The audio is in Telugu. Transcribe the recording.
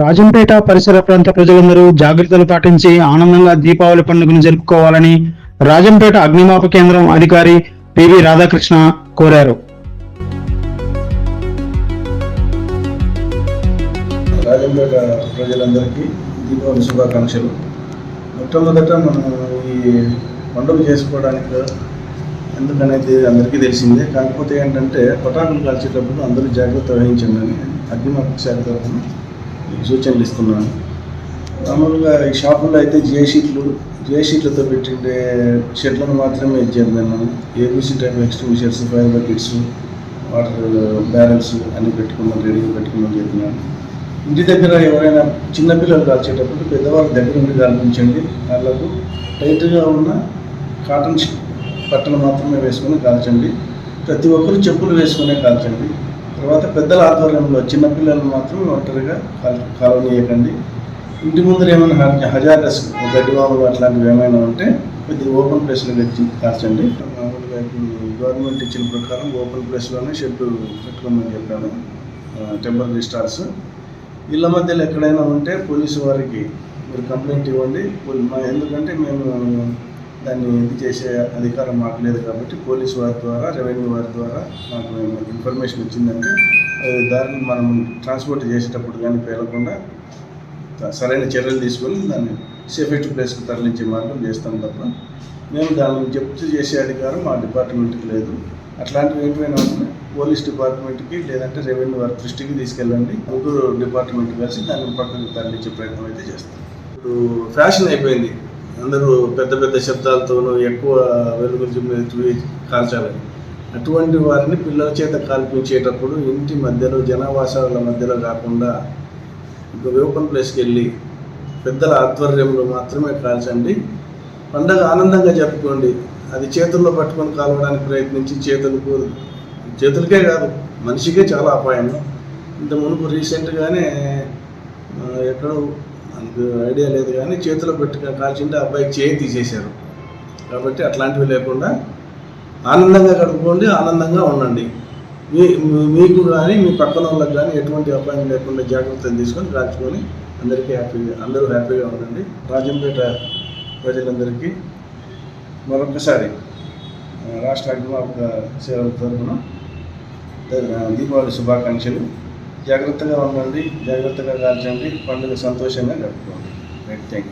రాజంపేట పరిసర ప్రాంత ప్రజలందరూ జాగ్రత్తలు పాటించి ఆనందంగా దీపావళి పండుగను జరుపుకోవాలని రాజంపేట అగ్నిమాపక కేంద్రం అధికారి పివి రాధాకృష్ణ కోరారు. రాజంపేట ప్రజలందరికీ దీపావళి శుభాకాంక్షలు. మొట్టమొదట మనం ఈ పండుగ చేసుకోవడానికి ఎందుకనేది అందరికీ తెలిసిందే. కాకపోతే ఏంటంటే పటాకులు కాల్చేటప్పుడు అందరూ జాగ్రత్త వహించండి అగ్నిమాపక శాఖ తరఫున సూచనలు ఇస్తున్నాను. మామూలుగా ఈ షాపుల్లో అయితే జిఐ షీట్లతో పెట్టిండే షెడ్లను మాత్రమే ఇచ్చాను. నేను ABC type extinguishers, fire buckets, water barrels అన్నీ రెడీగా పెట్టుకున్నాను చెప్పినాను. ఇంటి దగ్గర ఎవరైనా చిన్నపిల్లలు కాల్చేటప్పుడు పెద్దవాళ్ళ దగ్గర నుండి కాల్పించండి. వాళ్ళకు టైట్గా ఉన్న కాటన్ బట్టలు మాత్రమే వేసుకొని కాల్చండి. ప్రతి ఒక్కరు చెప్పులు వేసుకునే కాల్చండి. తర్వాత పెద్దల ఆధ్వర్యంలో చిన్నపిల్లలు మాత్రం ఒంటరిగా కాలనీయకండి. ఇంటి ముందర ఏమైనా హజారస్ గడ్డివాములు అట్లాంటివి ఏమైనా ఉంటే కొద్దిగా ఓపెన్ ప్లేస్లో కాల్చండి. మామూలుగా గవర్నమెంట్ ఇచ్చిన ప్రకారం ఓపెన్ ప్లేస్లోనే షెడ్ పెట్టుకోమని చెప్పాను. టెంపరరీ స్టార్స్ ఇళ్ళ మధ్యలో ఎక్కడైనా ఉంటే పోలీసు వారికి మీరు కంప్లైంట్ ఇవ్వండి. ఎందుకంటే మేము దాన్ని ఇది చేసే అధికారం మాకు లేదు కాబట్టి పోలీసు వారి ద్వారా, రెవెన్యూ వారి ద్వారా మాకు ఇన్ఫర్మేషన్ వచ్చిందంటే దాన్ని మనం ట్రాన్స్పోర్ట్ చేసేటప్పుడు కానీ పేలకుండా సరైన చర్యలు తీసుకొని దాన్ని సేఫెస్ట్ ప్లేస్కి తరలించే మార్గం చేస్తాం తప్ప మేము దాన్ని జప్తు చేసే అధికారం మా డిపార్ట్మెంట్కి లేదు. అట్లాంటివి ఏమైనా ఉంటే పోలీస్ డిపార్ట్మెంట్కి లేదంటే రెవెన్యూ వారి దృష్టికి తీసుకెళ్ళండి. ముగ్గురు డిపార్ట్మెంట్ కలిసి దాన్ని పక్కకు తరలించే ప్రయత్నం అయితే చేస్తాం. ఇప్పుడు ఫ్యాషన్ అయిపోయింది, అందరూ పెద్ద పెద్ద శబ్దాలతోనూ ఎక్కువ వెలుగులు కాల్చాలని. అటువంటి వారిని పిల్లల చేత కాల్పించేటప్పుడు ఇంటి మధ్యలో జనావాసాల మధ్యలో కాకుండా ఓపెన్ ప్లేస్కి వెళ్ళి పెద్దల ఆధ్వర్యంలో మాత్రమే కాల్చండి. పండగ ఆనందంగా జరుపుకోండి. అది చేతుల్లో పట్టుకొని కాలవడానికి ప్రయత్నించి చేతులకే కాదు మనిషికే చాలా అపాయం. ఇంత మునుపు రీసెంట్గానే ఎక్కడో మనకు ఐడియా లేదు కానీ చేతిలో పెట్టుకుని కాల్చింటే అబ్బాయికి చేయి తీసేశారు. కాబట్టి అట్లాంటివి లేకుండా ఆనందంగా గడుపుకోండి, ఆనందంగా ఉండండి. మీకు కానీ మీ పక్కన వాళ్ళకి కానీ ఎటువంటి అపాయం లేకుండా జాగ్రత్తలు తీసుకొని కాల్చుకొని అందరూ హ్యాపీగా ఉండండి. రాజంపేట ప్రజలందరికీ మరొకసారి రాష్ట్ర అగ్నిమాపక సేవల తరఫున దీపావళి శుభాకాంక్షలు. జాగ్రత్తగా ఉండండి, జాగ్రత్తగా కాల్చండి, పండుగ సంతోషంగా గడుపుకోండి. Thank you.